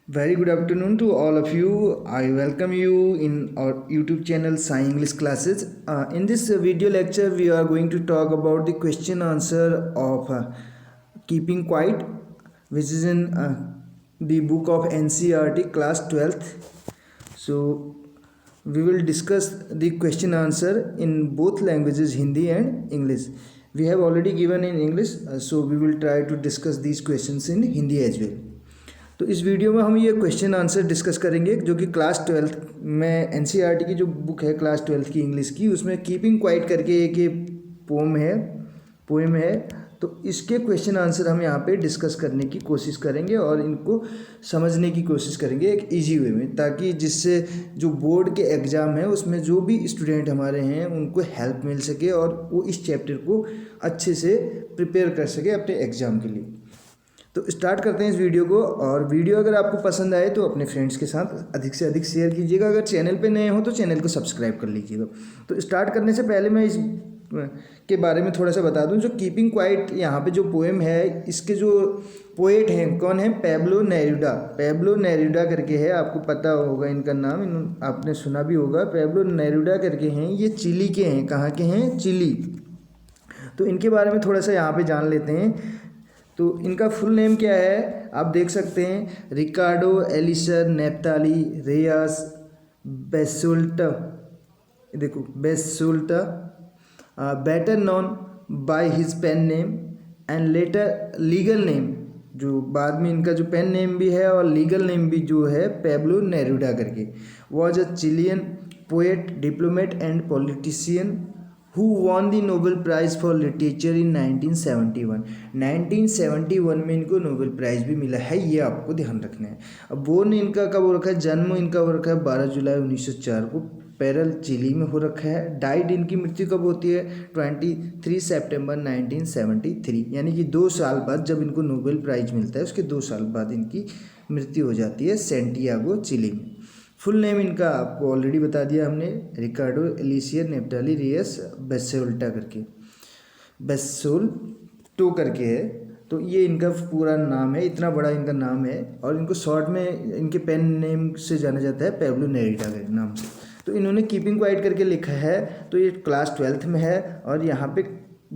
Very good afternoon to all of you. I welcome you in our YouTube channel Sai English Classes. In this video lecture, we are going to talk about the question answer of Keeping Quiet, which is in the book of NCERT class 12th. So we will discuss the question answer in both languages, Hindi and English. We have already given in English, so we will try to discuss these questions in Hindi as well. तो इस video में हम ये question answer discuss करेंगे जो कि class 12th में NCERT की जो बुक है क्लास 12th की इंग्लिश की, उसमें कीपिंग क्वाइट करके एक ये पोएम है। तो इसके क्वेश्चन आंसर हम यहाँ पे डिस्कस करने की कोशिश करेंगे और इनको समझने की कोशिश करेंगे एक इजी वे में, ताकि जिससे जो बोर्ड के एग्ज़ाम है उसमें जो भी स्टूडेंट हमारे हैं उनको हेल्प मिल सके और वो इस चैप्टर को अच्छे से प्रिपेयर कर सके अपने एग्ज़ाम के लिए। तो स्टार्ट करते हैं इस वीडियो को। और वीडियो अगर आपको पसंद आए तो अपने फ्रेंड्स के साथ अधिक से अधिक शेयर कीजिएगा। अगर चैनल पे नए हो तो चैनल को सब्सक्राइब कर लीजिएगा। तो स्टार्ट करने से पहले मैं इस के बारे में थोड़ा सा बता दूं। जो कीपिंग क्वाइट यहाँ पे जो पोएम है, इसके जो पोएट हैं कौन है, पैब्लो नेरूदा करके है। आपको पता होगा इनका नाम, आपने सुना भी होगा। पैब्लो नेरूदा करके हैं, ये चिली के हैं। कहाँ के हैं? चिली। तो इनके बारे में थोड़ा सा यहाँ पे जान लेते हैं। तो इनका फुल नेम क्या है आप देख सकते हैं, रिकार्डो एलिसर नेप्ताली रेयास बेसुल्टा। देखो Basoalto, better known by his pen name and later legal name, जो बाद में इनका जो पेन नेम भी है और लीगल नेम भी जो है पैब्लो नेरूदा करके, was a Chilean poet, diplomat and politician who won the Nobel Prize for Literature in 1971। 1971 में इनको नोबेल प्राइज़ भी मिला है, ये आपको ध्यान रखना है। अब बोर्न इनका कब हो रखा है, जन्म इनका हो रखा है 12 जुलाई 1904 को, पेरल चिली में हो रखा है। डाइड इनकी मृत्यु कब होती है, 23 सितंबर 1973, यानी कि 2 साल बाद जब इनको नोबेल प्राइज़ मिलता है उसके 2 साल बाद इनकी मृत्यु हो जाती है सैंटियागो चिली में। फुल नेम इनका आपको ऑलरेडी बता दिया हमने, रिकार्डो एलिसियर नेप्ताली रेयस बेसोल्टा करके, बेसोल्टो करके है। तो ये इनका पूरा नाम है, इतना बड़ा इनका नाम है। और इनको शॉर्ट में इनके पेन नेम से जाना जाता है, पैब्लो नेरूदा के नाम से। तो इन्होंने कीपिंग क्वाइट करके लिखा है। तो ये क्लास 12th में है और यहाँ पे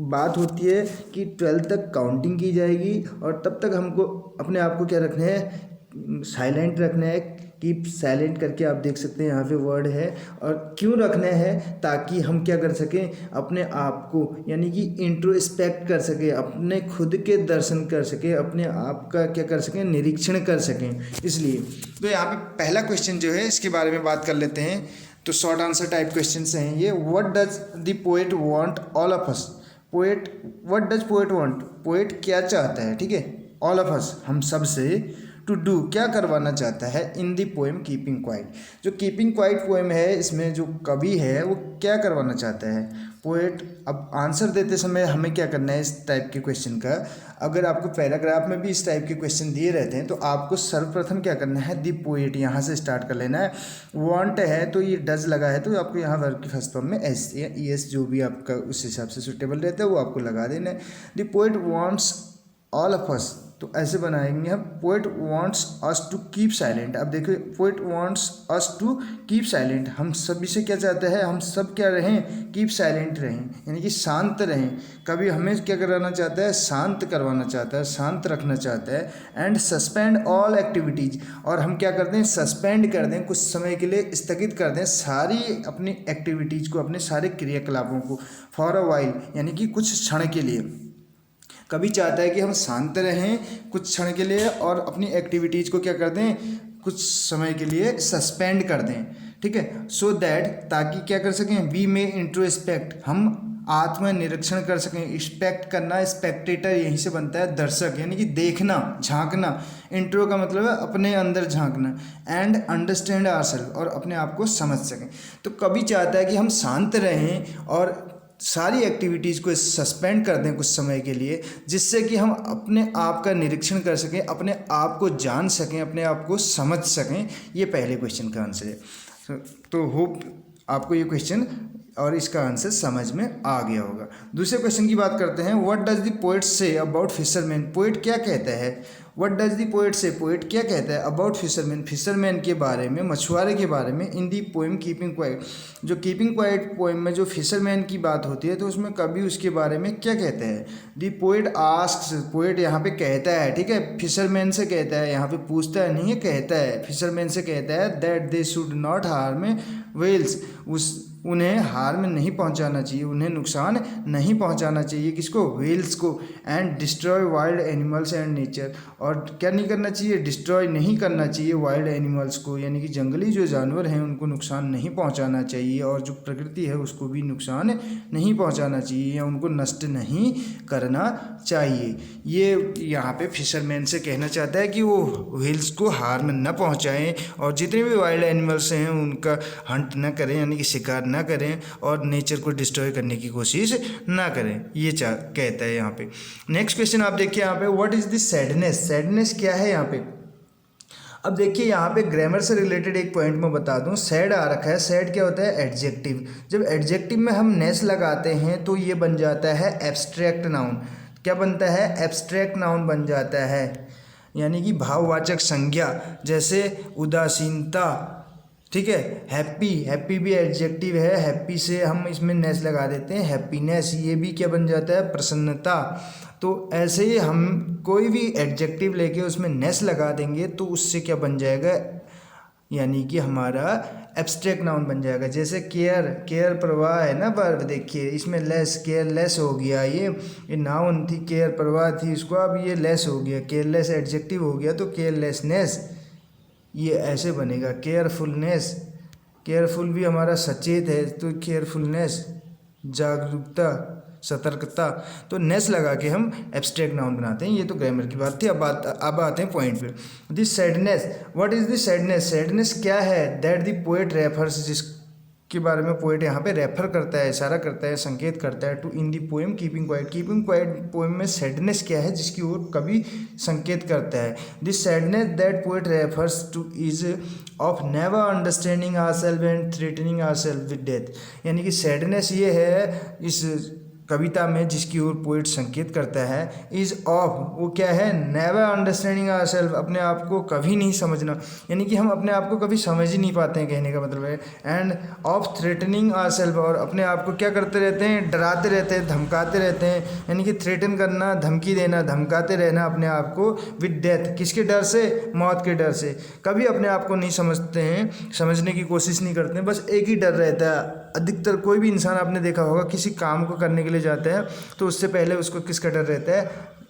बात होती है कि 12th तक काउंटिंग की जाएगी और तब तक हमको अपने आप को क्या रखना है, साइलेंट रखना है। कीप साइलेंट करके आप देख सकते हैं यहाँ पे वर्ड है। और क्यों रखना है, ताकि हम क्या कर सकें, अपने आप को यानी कि इंट्रोस्पेक्ट कर सकें, अपने खुद के दर्शन कर सकें, अपने आप का क्या कर सकें, निरीक्षण कर सकें, इसलिए। तो यहाँ पे पहला क्वेश्चन जो है इसके बारे में बात कर लेते हैं। तो शॉर्ट आंसर टाइप क्वेश्चन हैं ये। What does the poet want all of us. Poet, what does poet want, poet क्या चाहता है, ठीक है, ऑल ऑफ अस, हम सब से, टू डू, क्या करवाना चाहता है, इन दी पोएम कीपिंग क्वाइट। जो कीपिंग क्वाइट पोएम है इसमें जो कवि है वो क्या करवाना चाहता है, पोएट। अब आंसर देते समय हमें क्या करना है इस टाइप के क्वेश्चन का, अगर आपको पैराग्राफ में भी इस टाइप के क्वेश्चन दिए रहते हैं तो आपको सर्वप्रथम क्या करना है, दी पोएट यहाँ से स्टार्ट कर लेना है। वांट है तो ये डज लगा है तो आपको यहाँ वर्ब की फर्स्ट फॉर्म में एस या ई एस जो भी आपका उस हिसाब से सुटेबल रहता है वो आपको लगा देना है। The poet wants all of us, तो ऐसे बनाएंगे हम, poet wants us to keep silent. अब देखिए, poet wants us to keep silent, हम सभी से क्या चाहता है, हम सब क्या रहें, कीप साइलेंट रहें, यानी कि शांत रहें। कभी हमें क्या कराना चाहता है, शांत करवाना चाहता है, शांत रखना चाहता है। एंड सस्पेंड ऑल एक्टिविटीज़, और हम क्या करते हैं, सस्पेंड कर दें, कुछ समय के लिए स्थगित कर दें सारी अपनी एक्टिविटीज़ को, अपने सारे क्रियाकलापों को, फॉर अ वाइल, यानी कि कुछ क्षण के लिए। कभी चाहता है कि हम शांत रहें कुछ क्षण के लिए और अपनी एक्टिविटीज़ को क्या कर दें, कुछ समय के लिए सस्पेंड कर दें, ठीक है। सो दैट, ताकि क्या कर सकें, वी मे इंट्रोस्पेक्ट, हम आत्मनिरीक्षण कर सकें। एक्सपेक्ट करना, स्पेक्टेटर यहीं से बनता है, दर्शक, यानी कि देखना, झांकना। इंट्रो का मतलब है अपने अंदर झांकना। एंड अंडरस्टैंड आवरसेल्फ, और अपने आप को समझ सकें। तो कभी चाहता है कि हम शांत रहें और सारी एक्टिविटीज़ को सस्पेंड कर दें कुछ समय के लिए, जिससे कि हम अपने आप का निरीक्षण कर सकें, अपने आप को जान सकें, अपने आप को समझ सकें। ये पहले क्वेश्चन का आंसर है। तो होप आपको ये क्वेश्चन और इसका आंसर समझ में आ गया होगा। दूसरे क्वेश्चन की बात करते हैं। What does the poet say about fisherman, poet क्या कहता है, व्हाट डज द पोएट से, पोएट क्या कहता है अबाउट फिशरमैन, फिशरमैन के बारे में, मछुआरे के बारे में, इन दी पोएम कीपिंग क्वाइट, जो कीपिंग क्वाइट पोएम में जो फिशरमैन की बात होती है तो उसमें कवि उसके बारे में क्या कहते हैं। दी पोएट आस्क्स, पोएट यहाँ पे कहता है, ठीक है, फिशरमैन से कहता है, यहाँ पे पूछता है नहीं है, कहता है, फिशरमैन से कहता है that they should not harm whales, उन्हें हार्म नहीं पहुंचाना चाहिए, उन्हें नुकसान नहीं पहुंचाना चाहिए, किसको, व्हेल्स को, and destroy wild animals and nature, और क्या नहीं करना चाहिए, डिस्ट्रॉय नहीं करना चाहिए वाइल्ड एनिमल्स को, यानी कि जंगली जो जानवर हैं उनको नुकसान नहीं पहुंचाना चाहिए, और जो प्रकृति है उसको भी नुकसान नहीं पहुंचाना चाहिए या उनको नष्ट नहीं करना चाहिए। ये यहाँ पे फिशरमैन से कहना चाहता है कि वो व्हेल्स को हार्म न पहुँचाएँ और जितने भी वाइल्ड एनिमल्स हैं उनका हंट न करें, यानी कि शिकार ना करें, और नेचर को डिस्ट्रॉय करने की कोशिश ना करें, ये कहता है यहाँ पे। नेक्स्ट क्वेश्चन आप देखिए यहाँ पे, what is the sadness, sadness क्या है यहाँ पे। अब देखिए यहाँ पे ग्रामर से रिलेटेड एक पॉइंट मैं बता दूँ, सैड आ रखा है, सैड क्या होता है, एडजेक्टिव, जब एडजेक्टिव में हम नेस लगाते हैं तो ये बन जाता है एब्स्ट्रैक्ट नाउन, क्या बनता है, एब्स्ट्रैक्ट नाउन बन जाता है, यानी कि भाववाचक संज्ञा, जैसे उदासीनता, ठीक है, हैप्पी, हैप्पी भी एडजेक्टिव है, हैप्पी से हम इसमें नेस लगा देते हैं, हैप्पीनेस, ये भी क्या बन जाता है, प्रसन्नता। तो ऐसे ही हम कोई भी एडजेक्टिव लेके उसमें नेस लगा देंगे तो उससे क्या बन जाएगा, यानी कि हमारा एब्स्ट्रैक्ट नाउन बन जाएगा। जैसे केयर, केयर प्रवाह है ना वर्ब, देखिए इसमें लेस, केयरलेस हो गया, ये नाउन थी, केयर प्रवाह थी, इसको अब ये लेस हो गया, केयरलेस एडजेक्टिव हो गया तो केयरलेसनेस, ये ऐसे बनेगा। केयरफुलनेस, केयरफुल भी हमारा सचेत है तो केयरफुलनेस, जागरूकता, सतर्कता, तो नेस लगा के हम एब्स्ट्रैक्ट नाउन बनाते हैं। ये तो ग्रामर की बात थी। अब आते हैं पॉइंट पे। This sadness, what is this sadness, sadness क्या है, दैट द पोएट रेफर्स, जिसके बारे में पोएट यहाँ पे रेफर करता है, इशारा करता है, संकेत करता है, to in the poem keeping quiet, keeping quiet poem में सैडनेस क्या है जिसकी ओर कवि संकेत करता है। This sadness that poet refers to is of never understanding ourselves and threatening ourselves with death, यानी कि सैडनेस ये है इस कविता में जिसकी ओर पोएट संकेत करता है, इज ऑफ, वो क्या है, नेवर अंडरस्टैंडिंग आवरसेल्फ, अपने आप को कभी नहीं समझना, यानी कि हम अपने आप को कभी समझ ही नहीं पाते हैं, कहने का मतलब है, एंड ऑफ थ्रेटनिंग आवरसेल्फ, और अपने आप को क्या करते रहते हैं, डराते रहते हैं, धमकाते रहते हैं, यानी कि थ्रेटन करना, धमकी देना, धमकाते रहना अपने आप को, विद डेथ, किसके डर से, मौत के डर से। कभी अपने आप को नहीं समझते हैं, समझने की कोशिश नहीं करते हैं, बस एक ही डर रहता है। अधिकतर कोई भी इंसान आपने देखा होगा किसी काम को करने के लिए जाता है तो उससे पहले उसको किसका डर रहता है,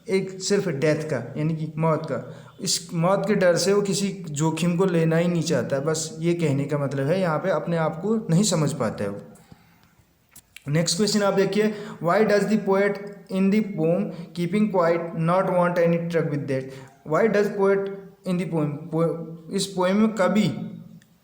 एक सिर्फ डेथ का, यानी कि मौत का। इस मौत के डर से वो किसी जोखिम को लेना ही नहीं चाहता, बस ये कहने का मतलब है, यहाँ पे अपने आप को नहीं समझ पाता है वो। नेक्स्ट क्वेश्चन आप देखिए, why does the poet in the poem keeping quite not want any truck with that, why does poet in the poem, इस पोएम में कवि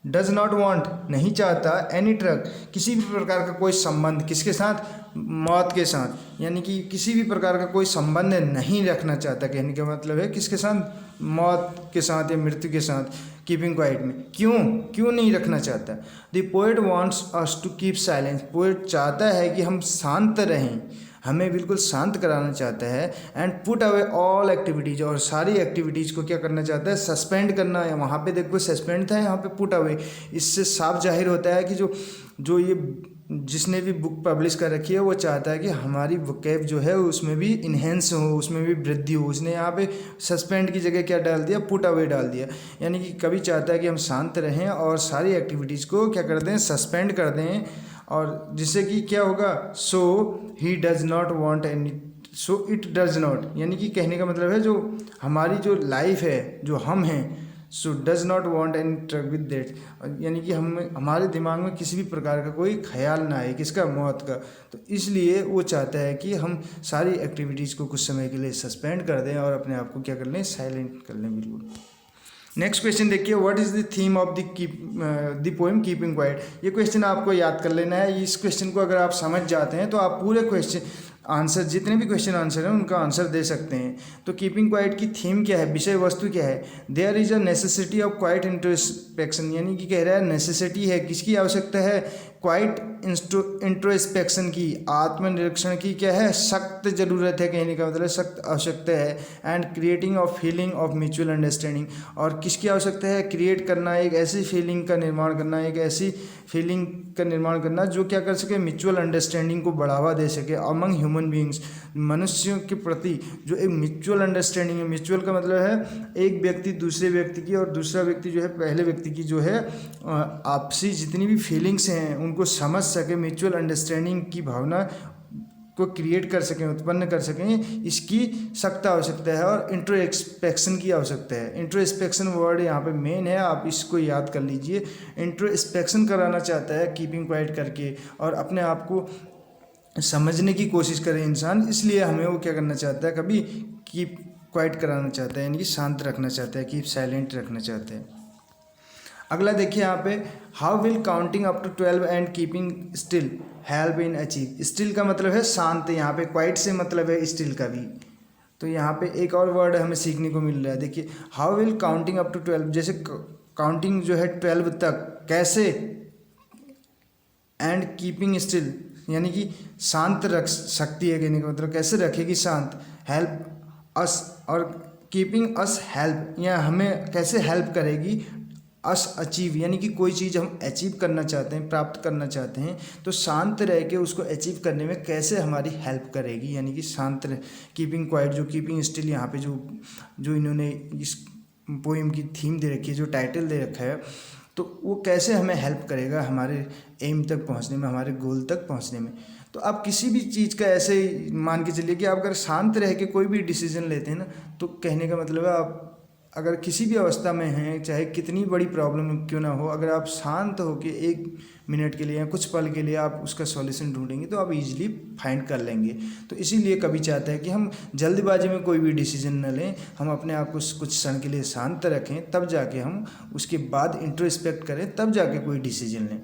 डज नॉट वांट, नहीं चाहता, एनी ट्रक, किसी भी प्रकार का कोई संबंध, किसके साथ, मौत के साथ, यानी कि किसी भी प्रकार का कोई संबंध नहीं रखना चाहता, कहने का मतलब है किसके साथ, मौत के साथ या मृत्यु के साथ, कीपिंग क्वाइट में। क्यों नहीं रखना चाहता, the poet wants us to keep silence, poet चाहता है कि हम शांत रहें, हमें बिल्कुल शांत कराना चाहता है, and put away all activities, और सारी एक्टिविटीज़ को क्या करना चाहता है, सस्पेंड करना है। वहाँ पे देखो सस्पेंड था, यहाँ पे पुट अवे, इससे साफ जाहिर होता है कि जो ये जिसने भी बुक पब्लिश कर रखी है वो चाहता है कि हमारी वोकैब जो है उसमें भी इन्हेंस हो, उसमें भी वृद्धि हो। उसने यहाँ पे सस्पेंड की जगह क्या डाल दिया, पुट अवे डाल दिया, यानी कि कवि चाहता है कि हम शांत रहें और सारी एक्टिविटीज़ को क्या कर दें, सस्पेंड कर दें, और जिससे कि क्या होगा, so he does not want any, so it does not, यानी कि कहने का मतलब है जो हमारी जो लाइफ है, जो हम हैं, so does not want any truck with that, यानी कि हमारे दिमाग में किसी भी प्रकार का कोई ख्याल ना आए, किसका, मौत का। तो इसलिए वो चाहता है कि हम सारी एक्टिविटीज़ को कुछ समय के लिए सस्पेंड कर दें और अपने आप को क्या कर लें, साइलेंट कर लें बिल्कुल। नेक्स्ट क्वेश्चन देखिए, what is the theme of the poem keeping quite, ये क्वेश्चन आपको याद कर लेना है। इस क्वेश्चन को अगर आप समझ जाते हैं तो आप पूरे क्वेश्चन आंसर, जितने भी क्वेश्चन आंसर हैं उनका आंसर दे सकते हैं। तो कीपिंग क्वाइट की थीम क्या है, विषय वस्तु क्या है, there is a necessity of quiet introspection, यानी कि कह रहा है नेसेसिटी है, किसकी आवश्यकता है, क्वाइट इंट्रोस्पेक्शन की, आत्मनिरीक्षण की क्या है, सख्त ज़रूरत है, कहने का मतलब सख्त आवश्यकता है। And creating of feeling of mutual understanding, और किसकी आवश्यकता है, क्रिएट करना, एक ऐसी फीलिंग का निर्माण करना, एक ऐसी फीलिंग का निर्माण करना जो क्या कर सके, म्यूचुअल अंडरस्टैंडिंग को बढ़ावा दे सके अमंग ह्यूमन बीइंग्स, मनुष्यों के प्रति जो एक म्यूचुअल अंडरस्टैंडिंग है। म्यूचुअल का मतलब है एक व्यक्ति दूसरे व्यक्ति की और दूसरा व्यक्ति जो है पहले व्यक्ति की जो है आपसी जितनी भी फीलिंग्स हैं उनको समझ सके, म्यूचुअल अंडरस्टैंडिंग की भावना को क्रिएट कर सकें, उत्पन्न कर सकें, इसकी सख्त आवश्यकता है। और इंट्रोस्पेक्शन की आवश्यकता है। इंट्रोस्पेक्शन वर्ड यहाँ पे मेन है, आप इसको याद कर लीजिए। इंट्रोस्पेक्शन कराना चाहता है कीपिंग क्वाइट करके, और अपने आप को समझने की कोशिश करे इंसान, इसलिए हमें वो क्या करना चाहता है, कभी कीप क्वाइट कराना चाहता है, यानी कि शांत रखना चाहता है, कीप साइलेंट रखना चाहता है। अगला देखिए यहाँ पे, how will counting up to 12 and keeping still help in achieve. Still का मतलब है शांत, यहाँ पे क्वाइट से मतलब है स्टिल का भी। तो यहाँ पे एक और वर्ड हमें सीखने को मिल रहा है, देखिए how will counting up to 12, जैसे काउंटिंग जो है 12 तक कैसे, एंड कीपिंग स्टिल यानी कि शांत रख सकती है, कहने का मतलब कैसे रखेगी शांत, हेल्प अस, और कीपिंग अस हेल्प, या हमें कैसे हेल्प करेगी, अस अचीव यानी कि कोई चीज़ हम अचीव करना चाहते हैं, प्राप्त करना चाहते हैं, तो शांत रह के उसको अचीव करने में कैसे हमारी हेल्प करेगी, यानी कि शांत रह, कीपिंग क्वाइट, जो कीपिंग स्टिल यहाँ पे जो इन्होंने इस पोइम की थीम दे रखी है, जो टाइटल दे रखा है, तो वो कैसे हमें हेल्प करेगा हमारे एम तक पहुंचने में, हमारे गोल तक पहुंचने में। तो आप किसी भी चीज़ का ऐसे मान के चलिए कि आप अगर शांत रह के कोई भी डिसीजन लेते हैं ना, तो कहने का मतलब है आप अगर किसी भी अवस्था में हैं, चाहे कितनी बड़ी प्रॉब्लम क्यों ना हो, अगर आप शांत होकर 1 मिनट के लिए या कुछ पल के लिए आप उसका सॉल्यूशन ढूंढेंगे तो आप इजीली फाइंड कर लेंगे। तो इसीलिए कभी चाहता है कि हम जल्दबाजी में कोई भी डिसीजन न लें, हम अपने आप को कुछ क्षण के लिए शांत रखें, तब जाके हम उसके बाद इंट्रोस्पेक्ट करें, तब जाके कोई डिसीजन लें।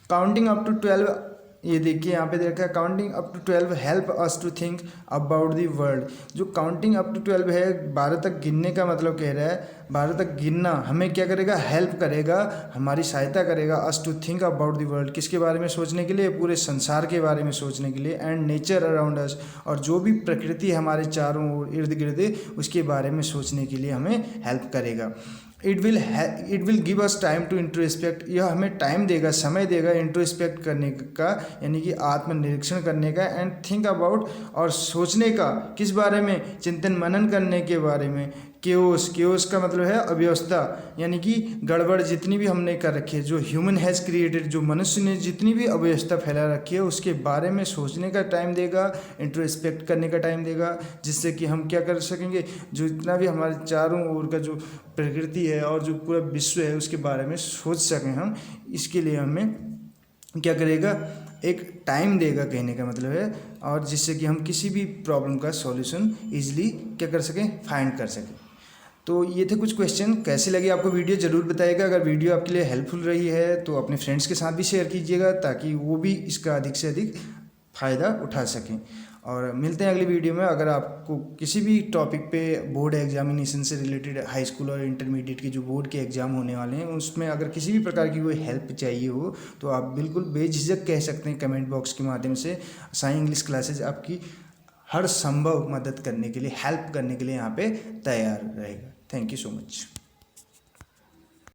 काउंटिंग अप टू 12, ये देखिए यहाँ पे देखा है, counting up to 12 help us to think about the world. जो काउंटिंग अप टू 12 है, 12 तक गिनने का मतलब कह रहा है, 12 तक गिनना हमें क्या करेगा, हेल्प करेगा, हमारी सहायता करेगा, us to think about the world, किसके बारे में सोचने के लिए, पूरे संसार के बारे में सोचने के लिए, एंड नेचर अराउंड अस, और जो भी प्रकृति हमारे चारों ओर इर्द गिर्द उसके बारे में सोचने के लिए हमें हेल्प करेगा। It will give us time to introspect, यह हमें टाइम देगा, समय देगा इंट्रोस्पेक्ट करने का, यानी कि आत्मनिरीक्षण करने का, एंड थिंक अबाउट, और सोचने का, किस बारे में, चिंतन मनन करने के बारे में। केओस का मतलब है अव्यवस्था, यानी कि गड़बड़ जितनी भी हमने कर रखी है, जो ह्यूमन हैज़ क्रिएटेड, जो मनुष्य ने जितनी भी अव्यवस्था फैला रखी है, उसके बारे में सोचने का टाइम देगा, इंट्रोस्पेक्ट करने का टाइम देगा, जिससे कि हम क्या कर सकेंगे, जो इतना भी हमारे चारों ओर का जो प्रकृति है और जो पूरा विश्व है उसके बारे में सोच सकें हम। इसके लिए हमें क्या करेगा, एक टाइम देगा, कहने का मतलब है, और जिससे कि हम किसी भी प्रॉब्लम का सॉल्यूशन ईजिली क्या कर सकें, फाइंड कर सकें। तो ये थे कुछ क्वेश्चन। कैसी लगी आपको वीडियो ज़रूर बताइएगा। अगर वीडियो आपके लिए हेल्पफुल रही है तो अपने फ्रेंड्स के साथ भी शेयर कीजिएगा, ताकि वो भी इसका अधिक से अधिक फ़ायदा उठा सकें। और मिलते हैं अगली वीडियो में। अगर आपको किसी भी टॉपिक पे बोर्ड एग्जामिनेशन से रिलेटेड, हाई स्कूल और इंटरमीडिएट के जो बोर्ड के एग्ज़ाम होने वाले हैं, उसमें अगर किसी भी प्रकार की कोई हेल्प चाहिए हो तो आप बिल्कुल बेझिझक कह सकते हैं कमेंट बॉक्स के माध्यम से। साई इंग्लिश क्लासेज आपकी हर संभव मदद करने के लिए, हेल्प करने के लिए यहाँ पे तैयार रहेगा। Thank you so much.